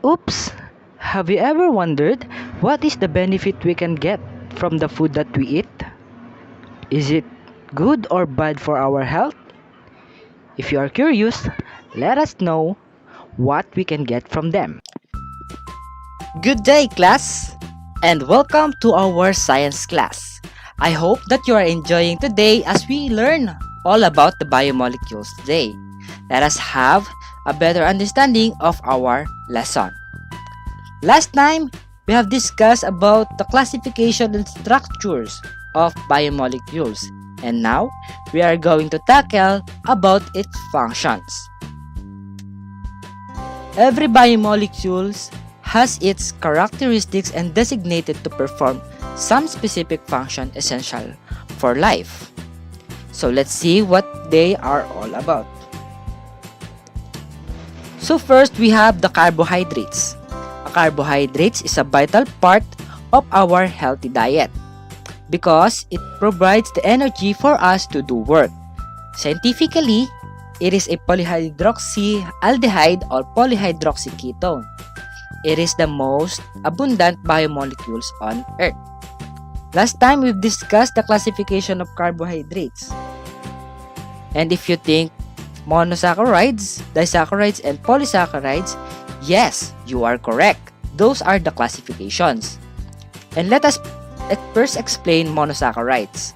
Oops! Have you ever wondered what is the benefit we can get from the food that we eat? Is it good or bad for our health? If you are curious, let us know what we can get from them. Good day, class, and welcome to our science class. I hope that you are enjoying today as we learn all about the biomolecules today. Let us have a better understanding of our lesson. Last time, we have discussed about the classification and structures of biomolecules, and now we are going to tackle about its functions. Every biomolecule has its characteristics and designated to perform some specific function essential for life. So let's see what they are all about. So first, we have the carbohydrates. Carbohydrates is a vital part of our healthy diet because it provides the energy for us to do work. Scientifically, it is a polyhydroxyaldehyde or polyhydroxyketone. It is the most abundant biomolecules on Earth. Last time, we've discussed the classification of carbohydrates. And if you think monosaccharides, disaccharides, and polysaccharides, yes, you are correct. Those are the classifications. And let us first explain monosaccharides.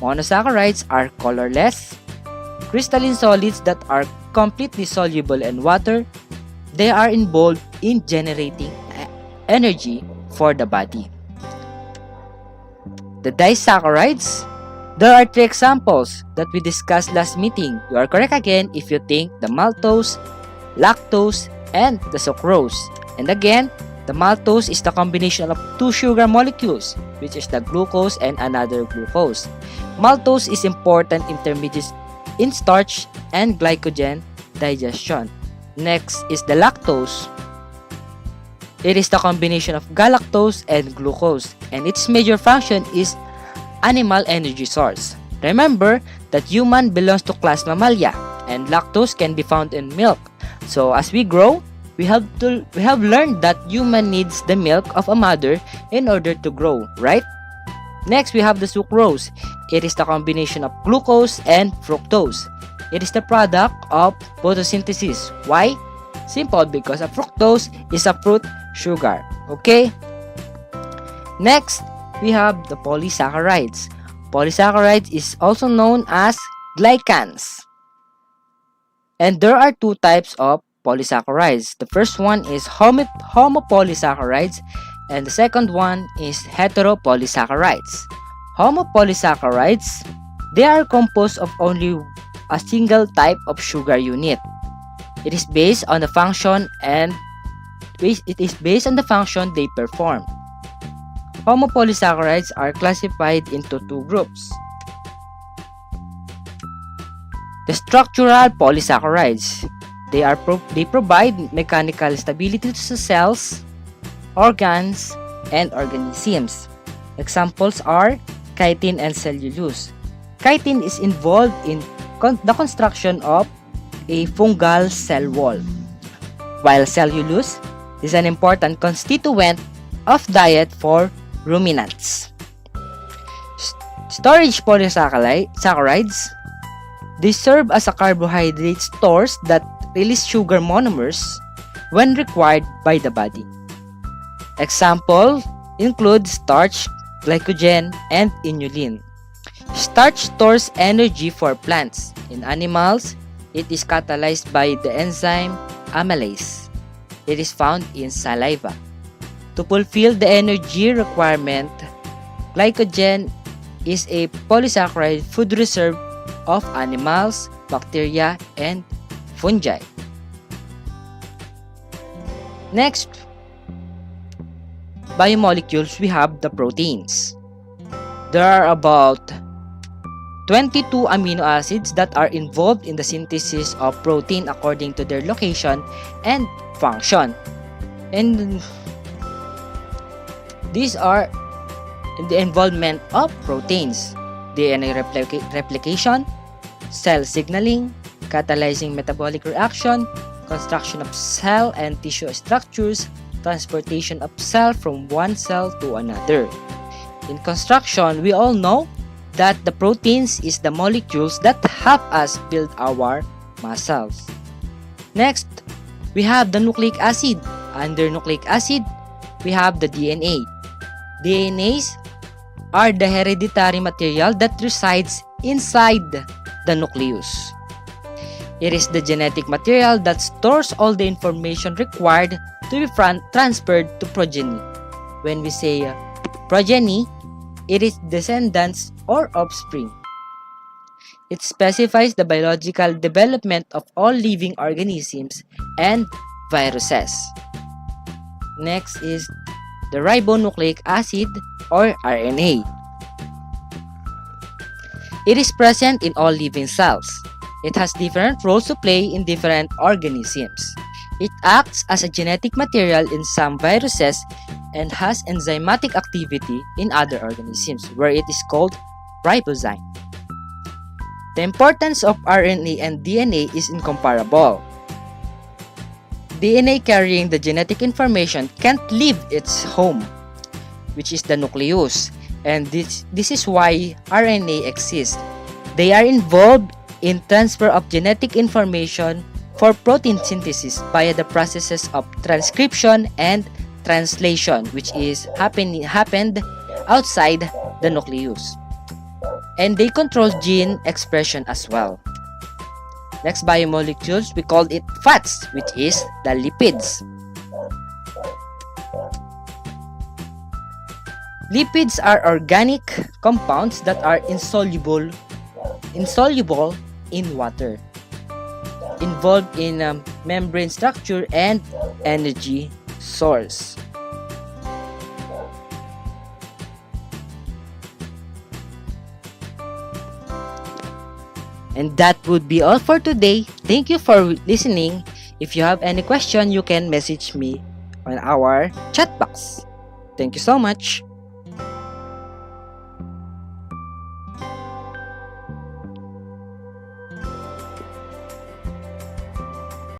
Monosaccharides are colorless, crystalline solids that are completely soluble in water. They are involved in generating energy for the body. The disaccharides, there are three examples that we discussed last meeting. You are correct again if you think the maltose, lactose, and the sucrose. And again, the maltose is the combination of two sugar molecules, which is the glucose and another glucose. Maltose is important intermediate in starch and glycogen digestion. Next is the lactose. It is the combination of galactose and glucose, and its major function is animal energy source. Remember that human belongs to class Mammalia, and lactose can be found in milk. So as we grow, we have learned that human needs the milk of a mother in order to grow, right? Next, we have the sucrose. It is the combination of glucose and fructose. It is the product of photosynthesis. Why? Simple, because a fructose is a fruit sugar. Okay? Next, we have the polysaccharides. Polysaccharides is also known as glycans. And there are two types of polysaccharides. The first one is homopolysaccharides and the second one is heteropolysaccharides. Homopolysaccharides, they are composed of only a single type of sugar unit. It is based on the function they perform. Homopolysaccharides are classified into two groups. The structural polysaccharides, they provide mechanical stability to cells, organs, and organisms. Examples are chitin and cellulose. Chitin is involved in the construction of a fungal cell wall, while cellulose is an important constituent of diet for ruminants. Storage polysaccharides, they serve as a carbohydrate stores that release sugar monomers when required by the body. Example include starch, glycogen, and inulin. Starch stores energy for plants. In animals, it is catalyzed by the enzyme amylase. It is found in saliva. To fulfill the energy requirement, glycogen is a polysaccharide food reserve of animals, bacteria, and fungi. Next, biomolecules, we have the proteins. There are about 22 amino acids that are involved in the synthesis of protein according to their location and function. And these are the involvement of proteins: DNA replication, cell signaling, catalyzing metabolic reaction, construction of cell and tissue structures, transportation of cell from one cell to another. In construction, we all know that the proteins is the molecules that help us build our muscles. Next, we have the nucleic acid. Under nucleic acid, we have the DNA. DNAs are the hereditary material that resides inside the nucleus. It is the genetic material that stores all the information required to be transferred to progeny. When we say progeny, it is descendants or offspring. It specifies the biological development of all living organisms and viruses. Next is the ribonucleic acid or RNA. It is present in all living cells. It has different roles to play in different organisms. It acts as a genetic material in some viruses and has enzymatic activity in other organisms where it is called ribozyme. The importance of RNA and DNA is incomparable. DNA carrying the genetic information can't leave its home, which is the nucleus, and this is why RNA exists. They are involved in transfer of genetic information for protein synthesis via the processes of transcription and translation, which is happened outside the nucleus. And they control gene expression as well. Next, biomolecules, we call it fats, which is the lipids. Lipids are organic compounds that are insoluble in water, involved in membrane structure and energy source. And that would be all for today. Thank you for listening. If you have any question, you can message me on our chat box. Thank you so much.